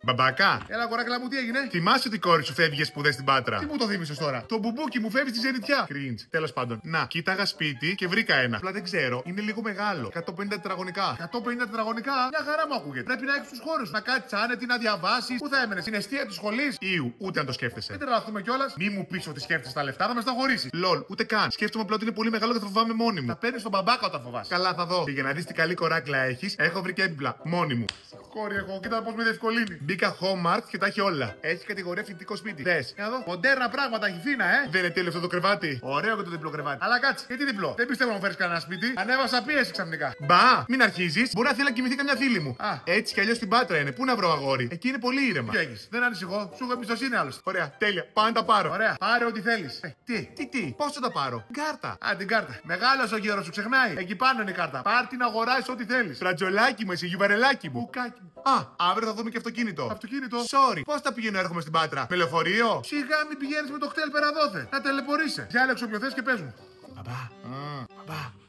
Μπαμπάκα. Έλα, κοράκλα μου, τι έγινε? Θυμάσαι ότι η κόρη σου φεύγει για σπουδές στην Πάτρα. Τι μου το θύμισες τώρα? Το μπουμπούκι μου φεύγει στη ζενιτιά. Cringe. Τέλος πάντων. Να, κοίταγα σπίτι και βρήκα ένα. Απλά δεν ξέρω, είναι λίγο μεγάλο. 150 τετραγωνικά. 150 τετραγωνικά, μια χαρά μου ακούγεται. Πρέπει να έχει του χώρου. Να κάτσει άνετη, να διαβάσει. Πού θα έμενε, στην αιστεία τη σχολή? Ιου, ούτε αν το σκέφτεσαι. Δεν τρελαθούμε κιόλα. Μη μου πει ότι σκέφτεσαι τα λεφτά, θα με σταγορίσει. Λολ, ούτε καν. Σκέφτομαι απλά ότι είναι πολύ μεγάλο και θα φοβάμαι μόνη μου. Θα παίρνει τον μπαμπάκα όταν φοβάσαι. Καλά, θα δω. Και για να δει τι καλή κοράκλα έχει, έχω βρει και έπιπλα. Μόνη μου. Κόρη, εγώ, κοίτα πώ με διευκολύνει. Μπήκα Hallmark και τα έχει όλα. Έχει κατηγορία φοιτητικό σπίτι. Δε. Για να δω. Μοντέρνα πράγματα, έχει φίνα, Δεν είναι τέλειο αυτό το κρεβάτι. Ωραίο και το διπλό κρεβάτι. Αλλά κάτσε, γιατί διπλό? Δεν πιστεύω να μου φέρει κανένα σπίτι. Ανέβασα πίεση ξαφνικά. Μπα, μην αρχίζει. Μπορεί να θέλει να κοιμηθεί καμιά φίλη μου. Α. Έτσι κι αλλιώ στην Πάτρα είναι. Πού να βρω αγόρι. Εκεί είναι πολύ ήρεμα. Τι έχει, δεν ανησυχώ. Σου έχω εμπιστοσύνη άλλωστε. Ωραία, τέλεια. Πάω να τα πάρω. Ωραία, πάρε ό,τι θέλει. Τι, πώ θα τα πάρω. Κάρτα. Α, την κάρτα. Μεγάλο ο γέρο σου ξεχνάει. Εκεί πάνω είναι η κάρτα. Πάρ την αγοράσει ό,τι θέλει. Φρατζολάκι μου, εσύ γιουβαρελάκι μου. Μπουκάκι μου. Α, αύριο θα δούμε και αυτοκίνητο. Αυτοκίνητο. Sorry, πώ θα πηγαίνω έρχομαι στην Πάτρα. Με λεωφορείο. Σιγά μην πηγαίνει με το κτέλ περαδόθε. Να τελεπορείσαι. Διάλεξε όποιο θε και πε μου. Μπαμπά. Μπαμπά.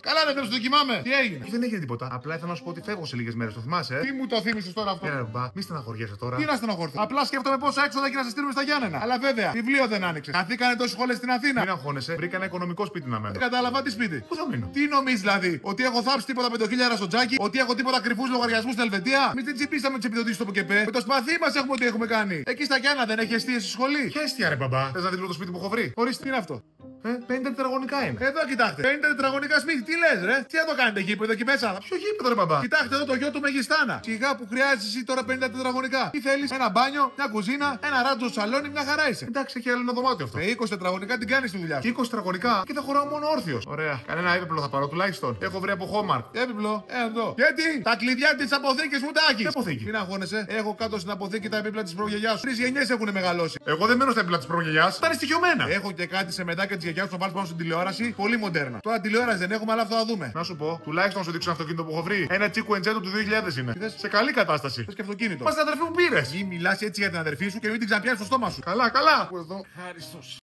Καλά, δεν το κοιμάμαι. Τι έγινε? Δεν έγινε τίποτα. Απλά ήθελα να σου πω ότι φεύγω σε λίγε μέρε, το θυμάσαι. Τι μου το θύμισε τώρα αυτό? Μπα, μη στεναχωριέσαι τώρα. Τι να στενοχωρηθώ. Απλά σκέφτομαι πόσα έξοδα και να σε στείλουμε στα Γιάννενα. Αλλά βέβαια, βιβλίο δεν άνοιξε. Καθήκανε τόσε σχολέ στην Αθήνα. Μην αγχώνεσαι, βρήκα ένα οικονομικό σπίτι να μένω. Δεν κατάλαβα τι σπίτι. Πού θα μείνω. Τι νομίζει δηλαδή, ότι έχω θάψει τίποτα 5.000 στο τζάκι, ότι έχω τίποτα κρυφού λογαριασμού στην Ελβετία. Μη την τσιπήσαμε τι επιδοτήσει στο ΠΚΠ. Με το σπαθί μα έχουμε ό,τι έχουμε κάνει. Εκεί στα Γιάννα δεν έχει εστίε στη σχολή. Χέστια ρε μπαμπά. Θε να δει το σπίτι που έχω βρει. Ορίστε, τι είναι αυτό? 50 τετραγωνικά είναι. Εδώ κοιτάξτε. 50 τετραγωνικά σπίτι. Τι λε, ρε? Τι θα το κάνετε γήπεδο εκεί μέσα? Ποιο γήπεδο ρε μπαμπά. Κοιτάξτε εδώ το γιο του Μεγιστάνα. Σιγά που χρειάζεσαι εσύ τώρα 50 τετραγωνικά. Τι θέλει? Ένα μπάνιο, μια κουζίνα, ένα ράτζο σαλόνι, μια χαρά είσαι. Εντάξει, έχει άλλο ένα δωμάτιο αυτό. Με 20 τετραγωνικά την κάνει τη δουλειά σου. 20 τετραγωνικά και θα χωράω μόνο όρθιο. Ωραία. Κανένα έπιπλο θα πάρω τουλάχιστον. Έχω βρει από Hallmark. Έπιπλο, εδώ. Γιατί τα κλειδιά τη αποθήκη μου τα έχει. Τι αποθήκη? Μην αγχώνεσαι. Έχω κάτω στην αποθήκη τα έπιπλα τη προγιαγιά σου. 3 γενιέ έχουν μεγαλώσει. Εγώ δεν μένω στα έπιπλα τη προγιαγιά. Τα είναι στοιχειωμένα. Έχω και κάτι σε μετάκια τη γιαγιά σου να βάλει πάνω στην τηλεόραση. Πολύ μοντέρνα. Τώρα τηλεόραση δεν έχουμε, αλλά αυτό θα δούμε. Να σου πω, τουλάχιστον να σου δείξω ένα αυτοκίνητο που έχω βρει. Ένα τσίκου εντζέτο του 2000 είναι. Είδες? Σε καλή κατάσταση. Πες και αυτοκίνητο. Μα την αδερφή μου πήρε. Μη μιλά έτσι για την αδερφή σου και μην την ξαναπιάσει στο στόμα σου. Καλά, καλά. Ευχαριστώ.